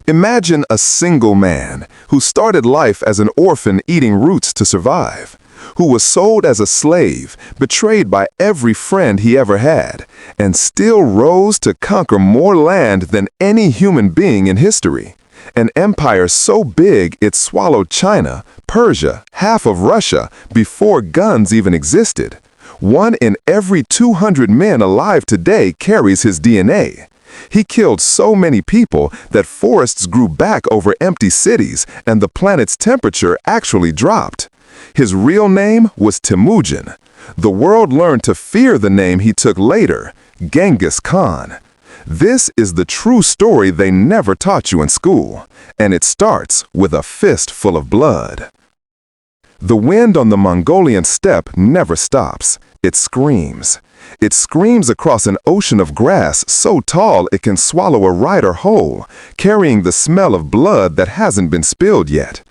Imagine a single man who started life as an orphan eating roots to survive, who was sold as a slave, betrayed by every friend he ever had, and still rose to conquer more land than any human being in history. An empire so big it swallowed China, Persia, half of Russia, before guns even existed. 1 in every 200 men alive today carries his DNA. He killed so many people that forests grew back over empty cities and the planet's temperature actually dropped. His real name was Temujin. The world learned to fear the name he took later, Genghis Khan. This is the true story they never taught you in school, and it starts with a fist full of blood. The wind on the Mongolian steppe never stops. It screams. It screams across an ocean of grass so tall it can swallow a rider whole, carrying the smell of blood that hasn't been spilled yet.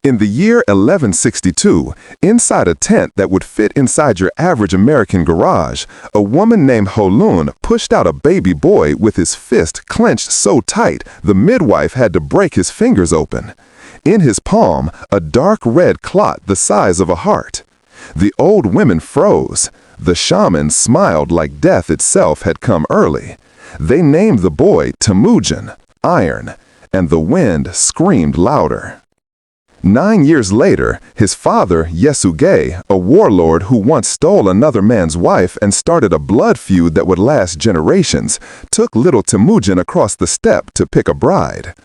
In the year 1162, inside a tent that would fit inside your average American garage, a woman named Holun pushed out a baby boy with his fist clenched so tight the midwife had to break his fingers open. In his palm, a dark red clot the size of a heart. The old women froze. The shaman smiled like death itself had come early. They named the boy Temujin, Iron, and the wind screamed louder. 9 years later, his father, Yasuge, a warlord who once stole another man's wife and started a blood feud that would last generations, took little Temujin across the steppe to pick a bride.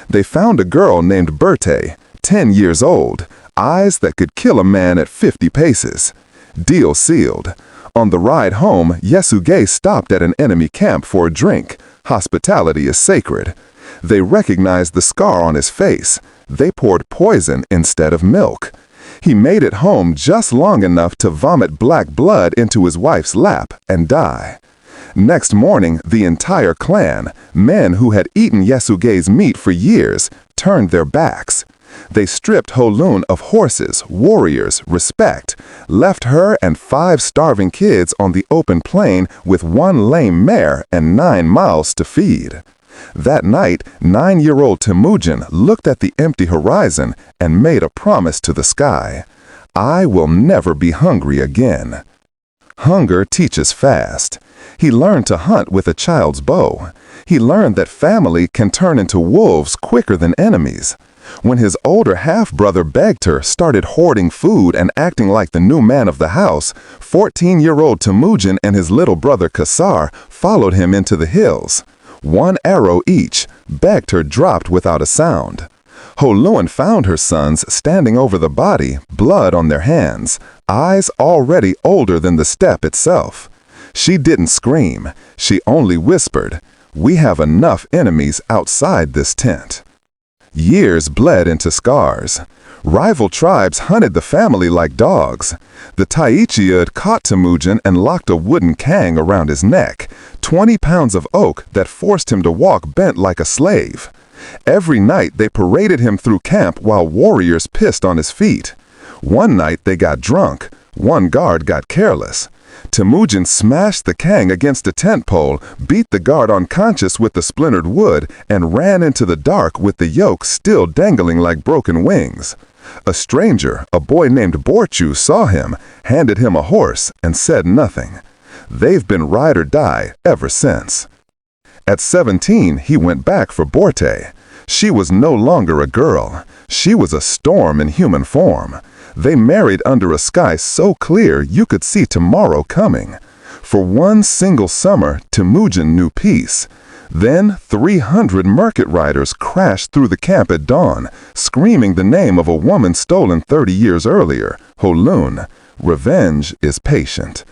They found a girl named Berthe, 10 years old, eyes that could kill a man at 50 paces. Deal sealed. On the ride home, Yasuge stopped at an enemy camp for a drink. Hospitality is sacred. They recognized the scar on his face. They poured poison instead of milk. He made it home just long enough to vomit black blood into his wife's lap and die. Next morning, the entire clan, men who had eaten Yasuge's meat for years, turned their backs. They stripped Holun of horses, warriors, respect, left her and 5 starving kids on the open plain with 1 lame mare and 9 mouths to feed. That night, 9-year-old Temujin looked at the empty horizon and made a promise to the sky. I will never be hungry again. Hunger teaches fast. He learned to hunt with a child's bow. He learned that family can turn into wolves quicker than enemies. When his older half-brother Begter started hoarding food and acting like the new man of the house, 14-year-old Temujin and his little brother Kassar followed him into the hills. 1 arrow each, Begter dropped without a sound. Holun found her sons standing over the body, blood on their hands, eyes already older than the steppe itself. She didn't scream, she only whispered, "We have enough enemies outside this tent." Years bled into scars. Rival tribes hunted the family like dogs. The Taichiud caught Temujin and locked a wooden kang around his neck, 20 pounds of oak that forced him to walk bent like a slave. Every night they paraded him through camp while warriors pissed on his feet. One night they got drunk. 1 guard got careless. Temujin smashed the kang against a tent pole, beat the guard unconscious with the splintered wood, and ran into the dark with the yoke still dangling like broken wings. A stranger, a boy named Borchu, saw him, handed him a horse, and said nothing. They've been ride or die ever since. At 17, he went back for Borte. She was no longer a girl. She was a storm in human form. They married under a sky so clear you could see tomorrow coming. For 1 single summer, Temujin knew peace. Then 300 market riders crashed through the camp at dawn, screaming the name of a woman stolen 30 years earlier, Holun. Revenge is patient.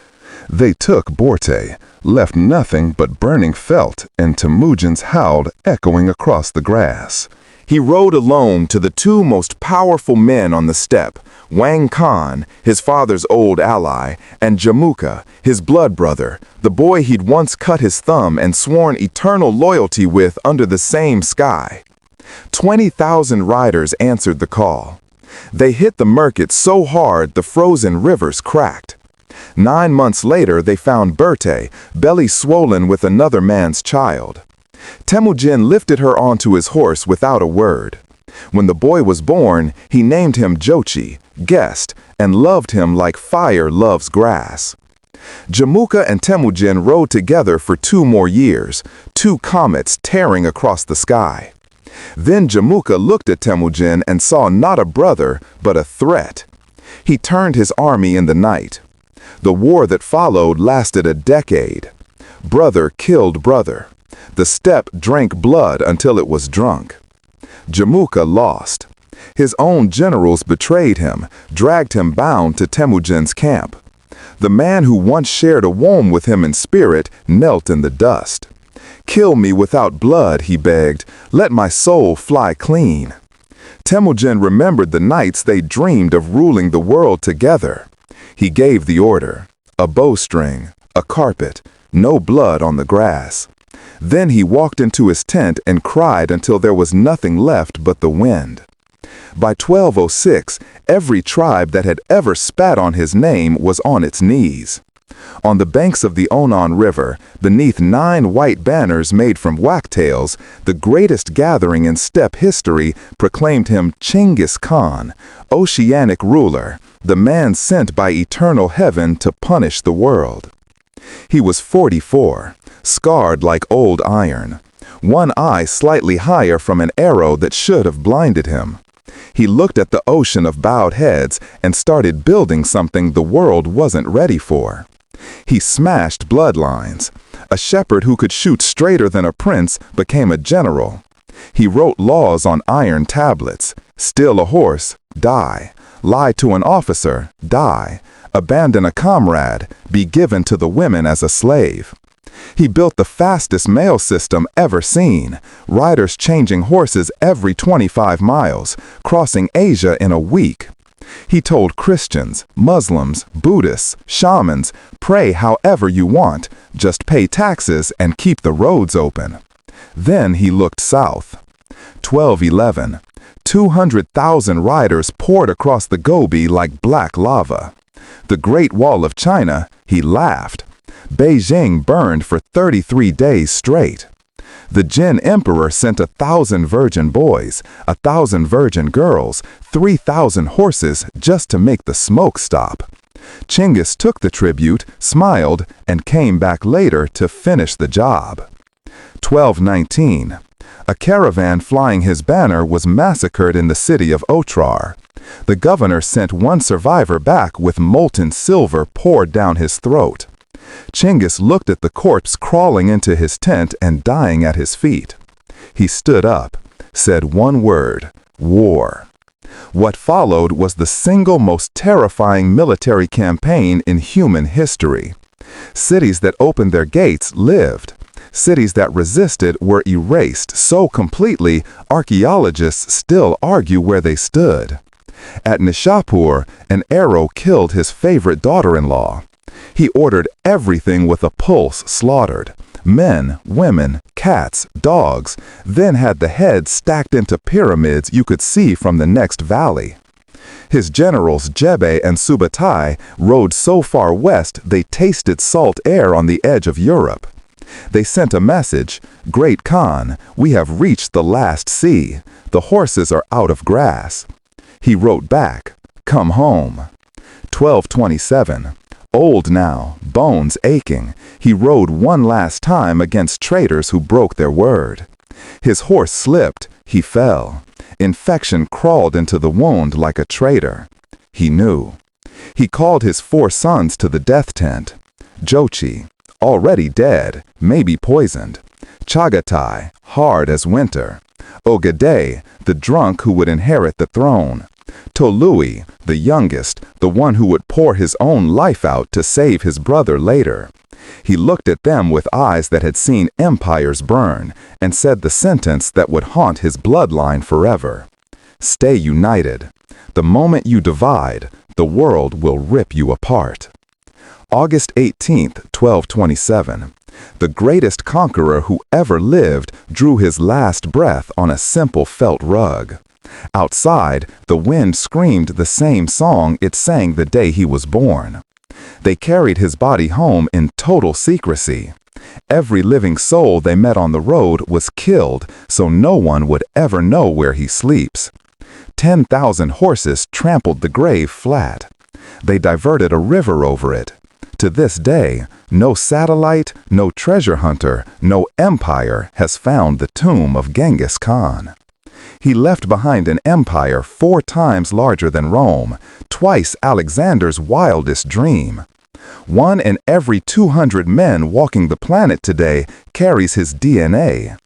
They took Borte, left nothing but burning felt, and Temujin's howl echoing across the grass. He rode alone to the 2 most powerful men on the steppe, Wang Khan, his father's old ally, and Jamuka, his blood brother, the boy he'd once cut his thumb and sworn eternal loyalty with under the same sky. 20,000 riders answered the call. They hit the market so hard the frozen rivers cracked. 9 months later they found Berthe, belly swollen with another man's child. Temujin lifted her onto his horse without a word. When the boy was born, he named him Jochi, guest, and loved him like fire loves grass. Jamuka and Temujin rode together for 2 more years, 2 comets tearing across the sky. Then Jamuka looked at Temujin and saw not a brother, but a threat. He turned his army in the night. The war that followed lasted a decade. Brother killed brother. The steppe drank blood until it was drunk. Jamuka lost. His own generals betrayed him, dragged him bound to Temujin's camp. The man who once shared a womb with him in spirit knelt in the dust. "Kill me without blood," he begged. "Let my soul fly clean." Temujin remembered the nights they dreamed of ruling the world together. He gave the order: a bowstring, a carpet, no blood on the grass. Then he walked into his tent and cried until there was nothing left but the wind. By 1206, every tribe that had ever spat on his name was on its knees. On the banks of the Onon River, beneath 9 white banners made from wagtails, the greatest gathering in steppe history proclaimed him Genghis Khan, oceanic ruler, the man sent by eternal heaven to punish the world. He was 44, scarred like old iron, one eye slightly higher from an arrow that should have blinded him. He looked at the ocean of bowed heads and started building something the world wasn't ready for. He smashed bloodlines. A shepherd who could shoot straighter than a prince became a general. He wrote laws on iron tablets: steal a horse, die; lie to an officer, die; abandon a comrade, be given to the women as a slave. He built the fastest mail system ever seen, riders changing horses every 25 miles, crossing Asia in a week. He told Christians, Muslims, Buddhists, shamans, pray however you want, just pay taxes and keep the roads open. Then he looked south. 1211. 200,000 riders poured across the Gobi like black lava. The Great Wall of China, he laughed. Beijing burned for 33 days straight. The Jin Emperor sent 1,000 virgin boys, 1,000 virgin girls, 3,000 horses just to make the smoke stop. Genghis took the tribute, smiled, and came back later to finish the job. 1219. A caravan flying his banner was massacred in the city of Otrar. The governor sent one survivor back with molten silver poured down his throat. Genghis looked at the corpse crawling into his tent and dying at his feet. He stood up, said one word: war. What followed was the single most terrifying military campaign in human history. Cities that opened their gates lived. Cities that resisted were erased so completely archaeologists still argue where they stood. At Nishapur, an arrow killed his favorite daughter-in-law. He ordered everything with a pulse slaughtered: men, women, cats, dogs, then had the heads stacked into pyramids you could see from the next valley. His generals Jebe and Subutai rode so far west they tasted salt air on the edge of Europe. They sent a message: Great Khan, we have reached the last sea. The horses are out of grass. He wrote back, come home. 1227. Old now, bones aching, he rode one last time against traitors who broke their word. His horse slipped, he fell. Infection crawled into the wound like a traitor. He knew. He called his 4 sons to the death tent. Jochi, already dead, maybe poisoned. Chagatai, hard as winter. Ogedei, the drunk who would inherit the throne. Tolui, the youngest, the one who would pour his own life out to save his brother later. He looked at them with eyes that had seen empires burn, and said the sentence that would haunt his bloodline forever: stay united. The moment you divide, the world will rip you apart. August 18th, 1227. The greatest conqueror who ever lived drew his last breath on a simple felt rug. Outside, the wind screamed the same song it sang the day he was born. They carried his body home in total secrecy. Every living soul they met on the road was killed so no one would ever know where he sleeps. 10,000 horses trampled the grave flat. They diverted a river over it. To this day, no satellite, no treasure hunter, no empire has found the tomb of Genghis Khan. He left behind an empire 4 times larger than Rome, twice Alexander's wildest dream. 1 in every 200 men walking the planet today carries his DNA.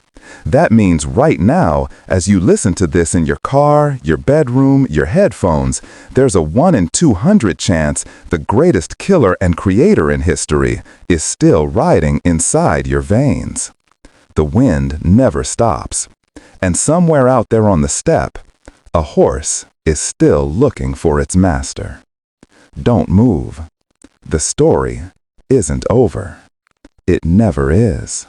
That means right now, as you listen to this in your car, your bedroom, your headphones, there's a 1 in 200 chance the greatest killer and creator in history is still riding inside your veins. The wind never stops. And somewhere out there on the steppe, a horse is still looking for its master. Don't move. The story isn't over. It never is.